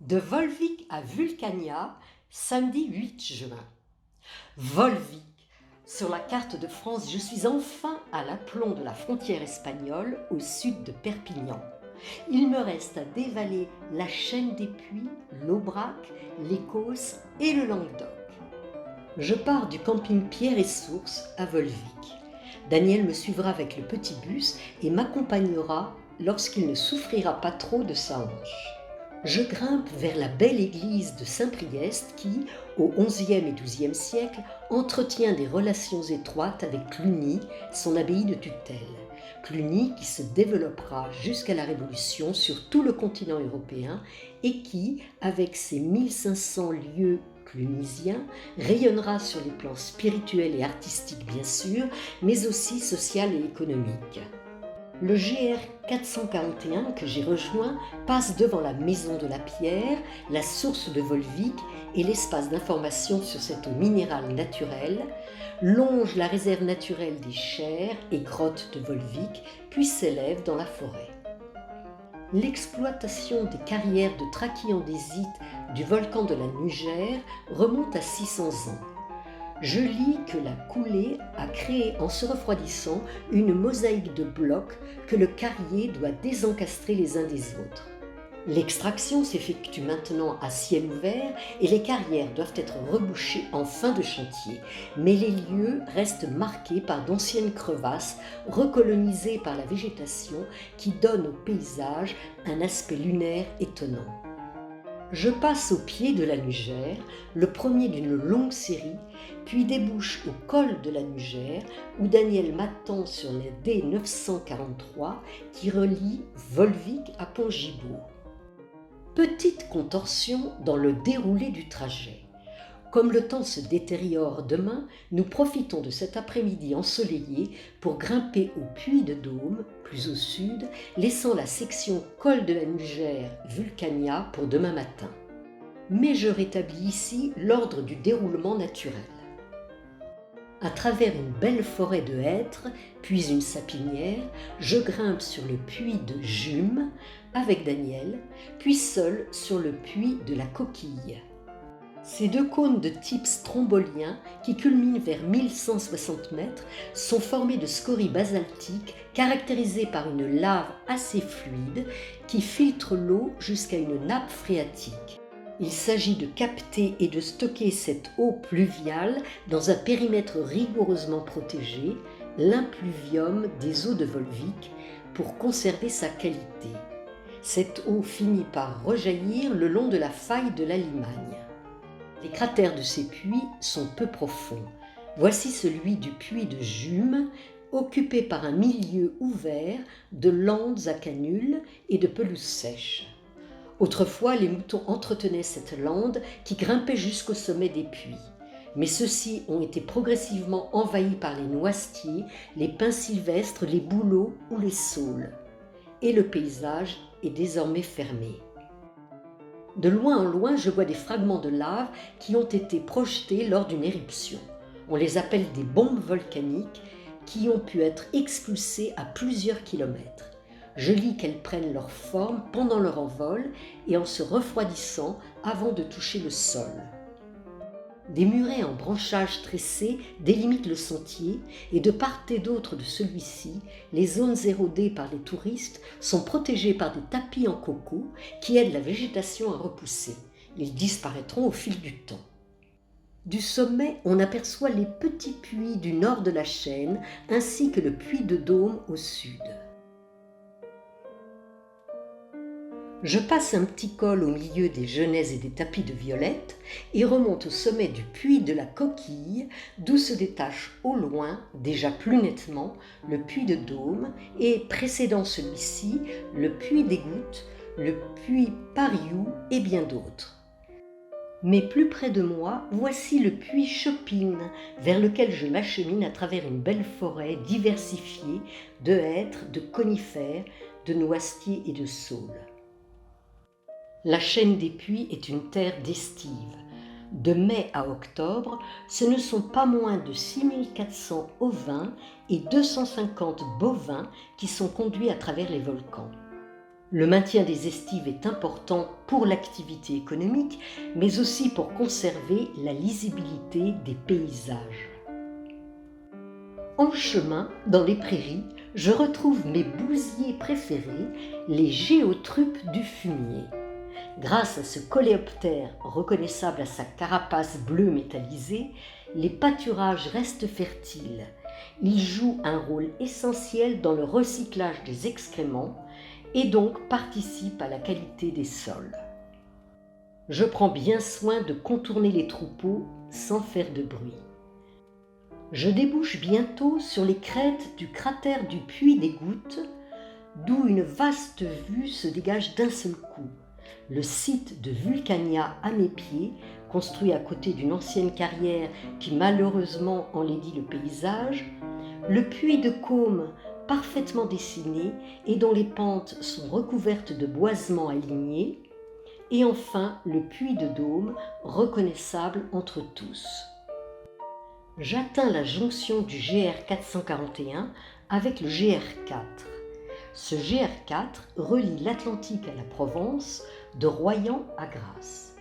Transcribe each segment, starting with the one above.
De Volvic à Vulcania, samedi 8 juin. Volvic. Sur la carte de France, je suis enfin à l'aplomb de la frontière espagnole au sud de Perpignan. Il me reste à dévaler la chaîne des Puys, l'Aubrac, l'Écosse et le Languedoc. Je pars du camping Pierre et Source à Volvic. Daniel me suivra avec le petit bus et m'accompagnera lorsqu'il ne souffrira pas trop de sa hanche. Je grimpe vers la belle église de Saint-Priest qui, au XIe et XIIe siècle, entretient des relations étroites avec Cluny, son abbaye de tutelle. Cluny qui se développera jusqu'à la Révolution sur tout le continent européen et qui, avec ses 1500 lieux clunisiens, rayonnera sur les plans spirituels et artistiques bien sûr, mais aussi social et économique. Le GR 441 que j'ai rejoint passe devant la Maison de la Pierre, la source de Volvic et l'espace d'information sur cette eau minérale naturelle, longe la réserve naturelle des Chères et grottes de Volvic, puis s'élève dans la forêt. L'exploitation des carrières de trachyandésite du volcan de la Nugère remonte à 600 ans. Je lis que la coulée a créé en se refroidissant une mosaïque de blocs que le carrier doit désencastrer les uns des autres. L'extraction s'effectue maintenant à ciel ouvert et les carrières doivent être rebouchées en fin de chantier, mais les lieux restent marqués par d'anciennes crevasses recolonisées par la végétation qui donne au paysage un aspect lunaire étonnant. Je passe au pied de la Nugère, le premier d'une longue série, puis débouche au col de la Nugère, où Daniel m'attend sur la D943 qui relie Volvic à Pont-Gibaud. Petite contorsion dans le déroulé du trajet. Comme le temps se détériore demain, nous profitons de cet après-midi ensoleillé pour grimper au Puy de Dôme, plus au sud, laissant la section col de la Nugère Vulcania pour demain matin. Mais je rétablis ici l'ordre du déroulement naturel. À travers une belle forêt de hêtres, puis une sapinière, je grimpe sur le puits de Jume avec Daniel, puis seul sur le puits de la Coquille. Ces deux cônes de type strombolien, qui culminent vers 1160 mètres, sont formés de scories basaltiques caractérisées par une lave assez fluide qui filtre l'eau jusqu'à une nappe phréatique. Il s'agit de capter et de stocker cette eau pluviale dans un périmètre rigoureusement protégé, l'impluvium des eaux de Volvic, pour conserver sa qualité. Cette eau finit par rejaillir le long de la faille de la Limagne. Les cratères de ces puits sont peu profonds. Voici celui du puits de Jume, occupé par un milieu ouvert de landes à canules et de pelouses sèches. Autrefois, les moutons entretenaient cette lande qui grimpait jusqu'au sommet des puits. Mais ceux-ci ont été progressivement envahis par les noisetiers, les pins sylvestres, les bouleaux ou les saules. Et le paysage est désormais fermé. De loin en loin, je vois des fragments de lave qui ont été projetés lors d'une éruption. On les appelle des bombes volcaniques qui ont pu être expulsées à plusieurs kilomètres. Je lis qu'elles prennent leur forme pendant leur envol et en se refroidissant avant de toucher le sol. Des murets en branchages tressés délimitent le sentier et de part et d'autre de celui-ci, les zones érodées par les touristes sont protégées par des tapis en coco qui aident la végétation à repousser. Ils disparaîtront au fil du temps. Du sommet, on aperçoit les petits puits du nord de la chaîne ainsi que le puits de Dôme au sud. Je passe un petit col au milieu des genêts et des tapis de violettes et remonte au sommet du puits de la Coquille, d'où se détache au loin, déjà plus nettement, le puits de Dôme et, précédant celui-ci, le puits des Gouttes, le puits Pariou et bien d'autres. Mais plus près de moi, voici le puits Chopine, vers lequel je m'achemine à travers une belle forêt diversifiée de hêtres, de conifères, de noisetiers et de saules. La chaîne des puits est une terre d'estive. De mai à octobre, ce ne sont pas moins de 6400 ovins et 250 bovins qui sont conduits à travers les volcans. Le maintien des estives est important pour l'activité économique, mais aussi pour conserver la lisibilité des paysages. En chemin, dans les prairies, je retrouve mes bousiers préférés, les géotrupes du fumier. Grâce à ce coléoptère reconnaissable à sa carapace bleue métallisée, les pâturages restent fertiles. Ils jouent un rôle essentiel dans le recyclage des excréments et donc participent à la qualité des sols. Je prends bien soin de contourner les troupeaux sans faire de bruit. Je débouche bientôt sur les crêtes du cratère du Puy des Gouttes, d'où une vaste vue se dégage d'un seul coup. Le site de Vulcania à mes pieds, construit à côté d'une ancienne carrière qui malheureusement enlaidit le paysage, le puits de Caume parfaitement dessiné et dont les pentes sont recouvertes de boisements alignés, et enfin le puits de Dôme, reconnaissable entre tous. J'atteins la jonction du GR 441 avec le GR 4. Ce GR 4 relie l'Atlantique à la Provence, de Royan à Grasse.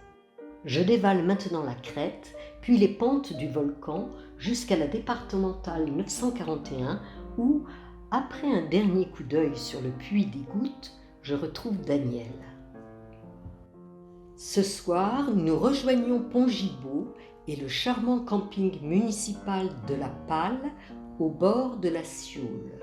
Je dévale maintenant la crête, puis les pentes du volcan jusqu'à la départementale 941 où, après un dernier coup d'œil sur le puits des Gouttes, je retrouve Daniel. Ce soir, nous rejoignons Pont-Gibaud et le charmant camping municipal de la Palle au bord de la Sioule.